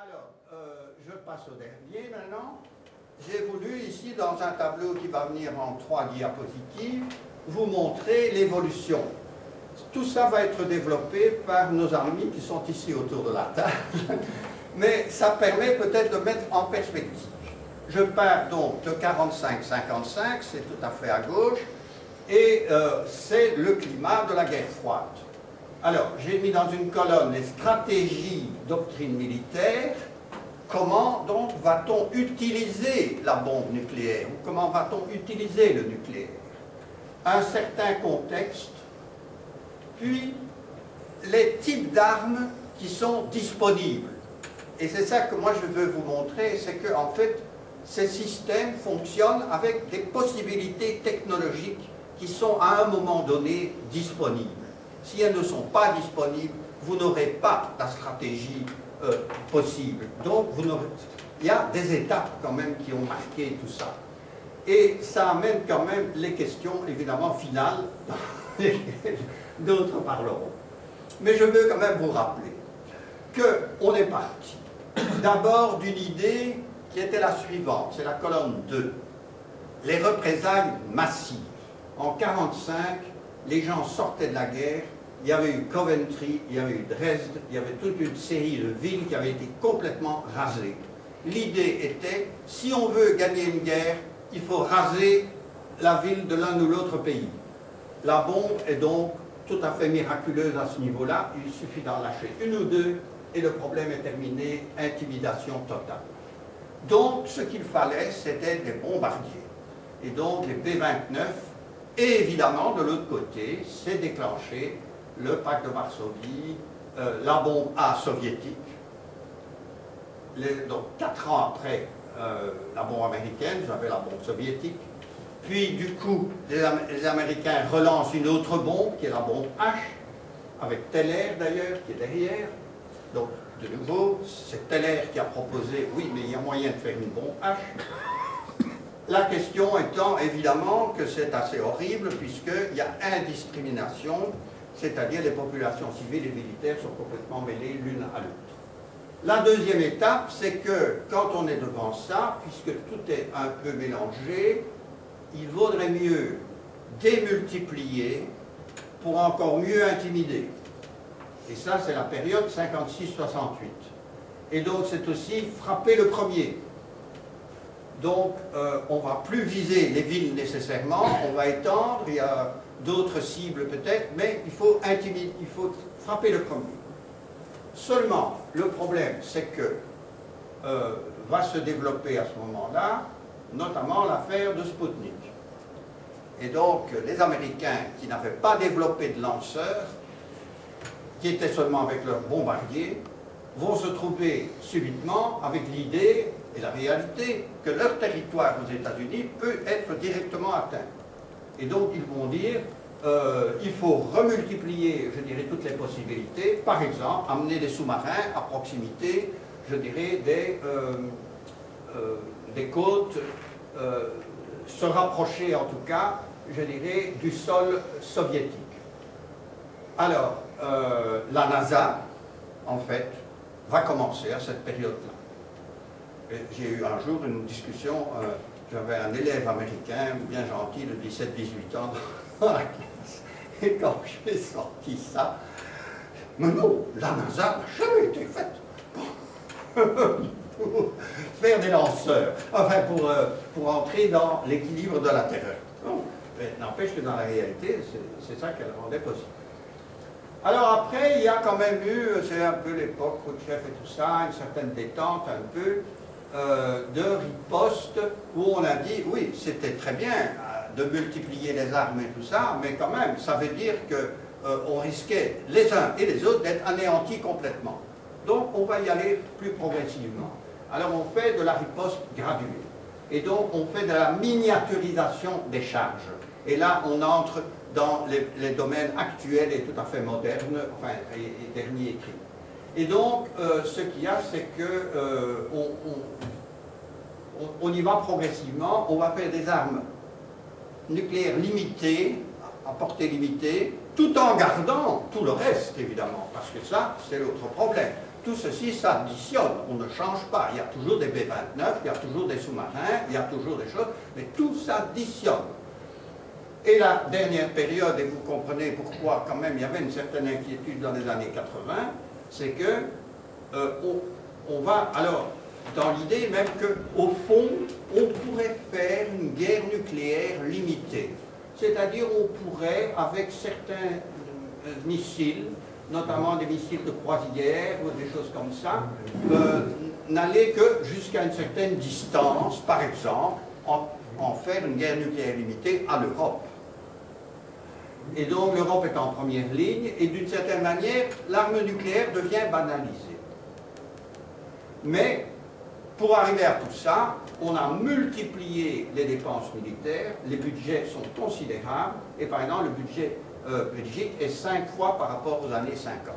Alors, je passe au dernier maintenant. J'ai voulu ici, dans un tableau qui va venir en 3 diapositives, vous montrer l'évolution. Tout ça va être développé par nos amis qui sont ici autour de la table, mais ça permet peut-être de mettre en perspective. Je pars donc de 45-55, c'est tout à fait à gauche, et c'est le climat de la guerre froide. Alors, j'ai mis dans une colonne les stratégies doctrine militaire. Comment donc va-t-on utiliser la bombe nucléaire? Ou comment va-t-on utiliser le nucléaire? Un certain contexte, puis les types d'armes qui sont disponibles. Et c'est ça que moi je veux vous montrer, c'est que en fait, ces systèmes fonctionnent avec des possibilités technologiques qui sont à un moment donné disponibles. Si elles ne sont pas disponibles, vous n'aurez pas la stratégie possible. Donc, il y a des étapes quand même qui ont marqué tout ça. Et ça amène quand même les questions, évidemment, finales, d'autres parleront. Mais je veux quand même vous rappeler qu'on est parti d'abord d'une idée qui était la suivante, c'est la colonne 2. Les représailles massives. En 1945, les gens sortaient de la guerre, il y avait eu Coventry, il y avait eu Dresde, il y avait toute une série de villes qui avaient été complètement rasées. L'idée était, si on veut gagner une guerre, il faut raser la ville de l'un ou l'autre pays. La bombe est donc tout à fait miraculeuse à ce niveau-là, il suffit d'en lâcher une ou deux et le problème est terminé, intimidation totale. Donc ce qu'il fallait, c'était des bombardiers. Et donc les B-29, et évidemment de l'autre côté, c'est déclenché le pacte de Varsovie, la bombe A soviétique. Donc 4 ans après la bombe américaine, j'avais la bombe soviétique. Puis du coup, les Américains relancent une autre bombe, qui est la bombe H, avec Teller d'ailleurs, qui est derrière. Donc de nouveau, c'est Teller qui a proposé, oui, mais il y a moyen de faire une bombe H. La question étant évidemment que c'est assez horrible puisqu'il y a indiscrimination, c'est-à-dire les populations civiles et militaires sont complètement mêlées l'une à l'autre. La deuxième étape, c'est que quand on est devant ça, puisque tout est un peu mélangé, il vaudrait mieux démultiplier pour encore mieux intimider. Et ça, c'est la période 56-68. Et donc, c'est aussi frapper le premier. Donc, on ne va plus viser les villes nécessairement, on va étendre, il y a d'autres cibles peut-être, mais il faut intimider, il faut frapper le premier. Seulement, le problème, c'est que va se développer à ce moment-là, notamment l'affaire de Sputnik. Et donc, les Américains qui n'avaient pas développé de lanceurs, qui étaient seulement avec leurs bombardiers, vont se trouver subitement avec l'idée et la réalité que leur territoire aux États-Unis peut être directement atteint. Et donc ils vont dire, il faut remultiplier, je dirais, toutes les possibilités, par exemple, amener des sous-marins à proximité, je dirais, des côtes, se rapprocher en tout cas, je dirais, du sol soviétique. Alors, la NASA, en fait, va commencer à cette période-là. J'ai eu un jour une discussion, j'avais un élève américain, bien gentil, de 17-18 ans, dans la classe, et quand j'ai sorti ça, mais non, la NASA n'a jamais été faite pour faire des lanceurs, enfin pour entrer dans l'équilibre de la terreur. N'empêche que dans la réalité, c'est ça qu'elle rendait possible. Alors après, il y a quand même eu, c'est un peu l'époque Khrouchtchev et tout ça, une certaine détente un peu de riposte où on a dit, oui, c'était très bien de multiplier les armes et tout ça, mais quand même, ça veut dire qu'on risquait les uns et les autres d'être anéantis complètement. Donc on va y aller plus progressivement. Alors on fait de la riposte graduée. Et donc on fait de la miniaturisation des charges. Et là on entre dans les domaines actuels et tout à fait modernes, enfin, et derniers écrits. Et donc, ce qu'il y a, c'est que on y va progressivement, on va faire des armes nucléaires limitées, à portée limitée, tout en gardant tout le reste, évidemment, parce que ça, c'est l'autre problème. tout ceci s'additionne, on ne change pas. Il y a toujours des B-29, il y a toujours des sous-marins, il y a toujours des choses, mais tout s'additionne. Et la dernière période, et vous comprenez pourquoi quand même il y avait une certaine inquiétude dans les années 80, c'est que on va, alors, dans l'idée même qu'au fond, on pourrait faire une guerre nucléaire limitée. C'est-à-dire on pourrait, avec certains missiles, notamment des missiles de croisière ou des choses comme ça, n'aller que jusqu'à une certaine distance, par exemple, en faire une guerre nucléaire limitée à l'Europe. Et donc l'Europe est en première ligne, et d'une certaine manière, l'arme nucléaire devient banalisée. Mais, pour arriver à tout ça, on a multiplié les dépenses militaires, les budgets sont considérables, et par exemple le budget Belgique est 5 fois par rapport aux années 50.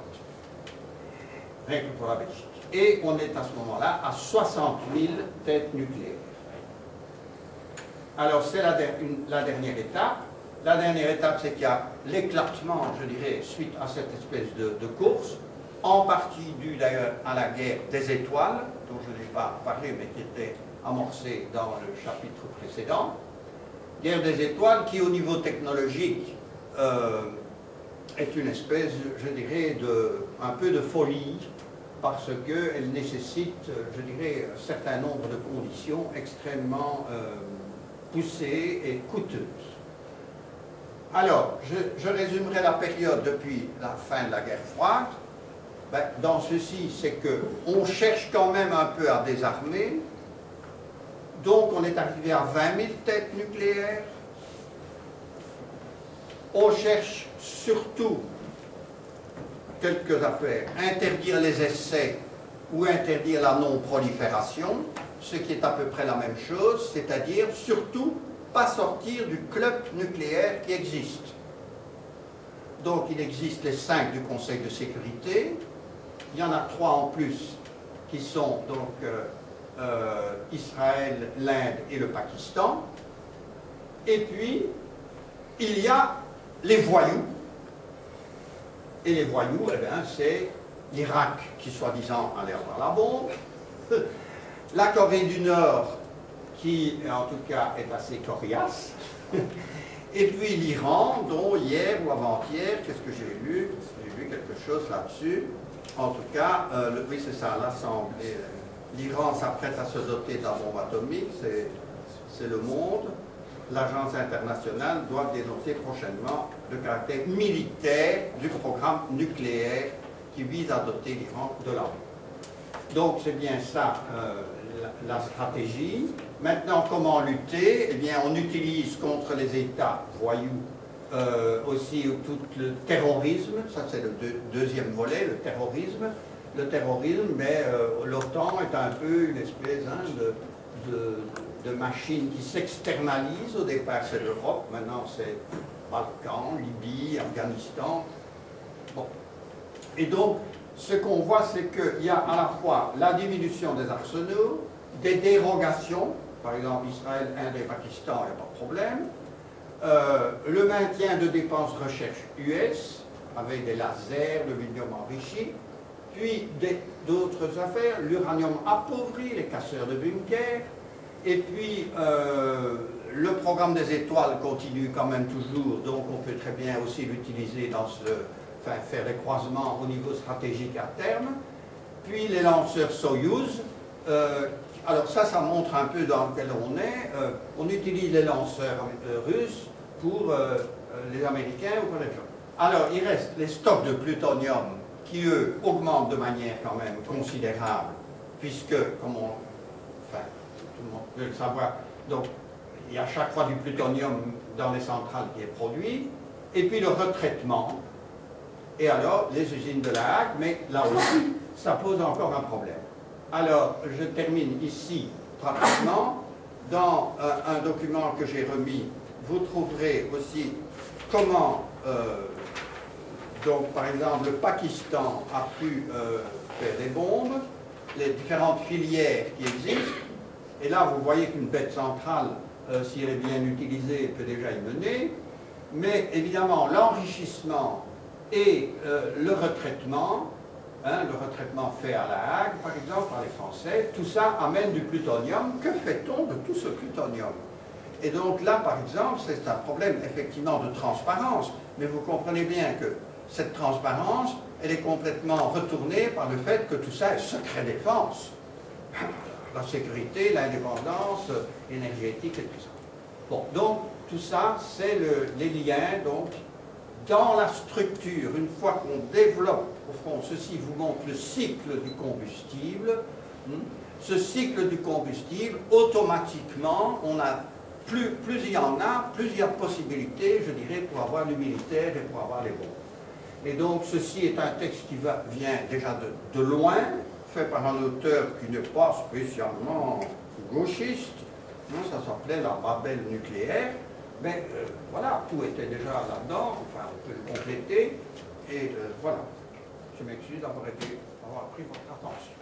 Rien que pour la Belgique. Et on est à ce moment-là à 60 000 têtes nucléaires. Alors c'est la dernière étape. La dernière étape, c'est qu'il y a l'éclatement, je dirais, suite à cette espèce de course, en partie due d'ailleurs à la guerre des étoiles, dont je n'ai pas parlé, mais qui était amorcée dans le chapitre précédent. Guerre des étoiles qui, au niveau technologique, est une espèce, je dirais, un peu de folie, parce qu'elle nécessite, je dirais, un certain nombre de conditions extrêmement poussées et coûteuses. Alors, je résumerai la période depuis la fin de la guerre froide. Ben, dans ceci, c'est qu'on cherche quand même un peu à désarmer. Donc, on est arrivé à 20 000 têtes nucléaires. On cherche surtout quelques affaires. Interdire les essais ou interdire la non-prolifération, ce qui est à peu près la même chose, c'est-à-dire surtout pas sortir du club nucléaire qui existe. Donc il existe les 5 du Conseil de sécurité, il y en a 3 en plus qui sont donc Israël, l'Inde et le Pakistan, et puis il y a les voyous, et les voyous, eh bien, c'est l'Irak qui soi-disant a l'air dans la bombe, la Corée du Nord qui en tout cas est assez coriace, et puis l'Iran, dont hier ou avant-hier, qu'est-ce que j'ai lu? J'ai lu quelque chose là-dessus. En tout cas, oui c'est ça, l'Assemblée. L'Iran s'apprête à se doter d'un bombe atomique, c'est le monde. L'Agence internationale doit dénoncer prochainement le caractère militaire du programme nucléaire qui vise à doter l'Iran de l'arme. Donc c'est bien ça la stratégie. Maintenant, comment lutter? Eh bien, on utilise contre les États voyous aussi tout le terrorisme, ça c'est le deuxième volet, le terrorisme. Le terrorisme, mais l'OTAN est un peu une espèce de machine qui s'externalise. Au départ c'est l'Europe, maintenant c'est Balkans, Libye, Afghanistan. Bon. Et donc, ce qu'on voit, c'est qu'il y a à la fois la diminution des arsenaux, des dérogations, par exemple Israël, Inde et Pakistan, il n'y a pas de problème, le maintien de dépenses recherche US, avec des lasers, le l'uranium enrichi, puis d'autres affaires, l'uranium appauvri, les casseurs de bunkers, et puis le programme des étoiles continue quand même toujours, donc on peut très bien aussi l'utiliser dans faire des croisements au niveau stratégique à terme, puis les lanceurs Soyouz. Alors ça montre un peu dans lequel on est. On utilise les lanceurs russes pour les Américains ou pour les gens. Alors il reste les stocks de plutonium qui eux augmentent de manière quand même considérable, puisque, comme tout le monde peut le savoir, donc il y a chaque fois du plutonium dans les centrales qui est produit, et puis le retraitement, et alors les usines de la Hague, mais là aussi ça pose encore un problème. Alors, je termine ici, pratiquement. Dans un document que j'ai remis, vous trouverez aussi comment, donc, par exemple, le Pakistan a pu faire des bombes, les différentes filières qui existent. Et là, vous voyez qu'une bête centrale, si elle est bien utilisée, peut déjà y mener. Mais évidemment, l'enrichissement et le retraitement hein, le retraitement fait à La Hague, par exemple, par les Français, tout ça amène du plutonium. Que fait-on de tout ce plutonium? Et donc là, par exemple, c'est un problème effectivement de transparence, mais vous comprenez bien que cette transparence, elle est complètement retournée par le fait que tout ça est secret défense. La sécurité, l'indépendance énergétique et tout ça. Bon, donc tout ça, c'est les liens, donc, dans la structure. Une fois qu'on développe, au fond, ceci vous montre le cycle du combustible. Ce cycle du combustible, automatiquement, on a plus il y en a, plus il y a possibilités, je dirais, pour avoir le militaire et pour avoir les bombes. Et donc, ceci est un texte qui vient déjà de loin, fait par un auteur qui n'est pas spécialement gauchiste. Ça s'appelait la Babel nucléaire. Mais voilà, tout était déjà là-dedans, enfin, on peut le compléter. Et voilà. Je m'excuse d'avoir pris votre attention.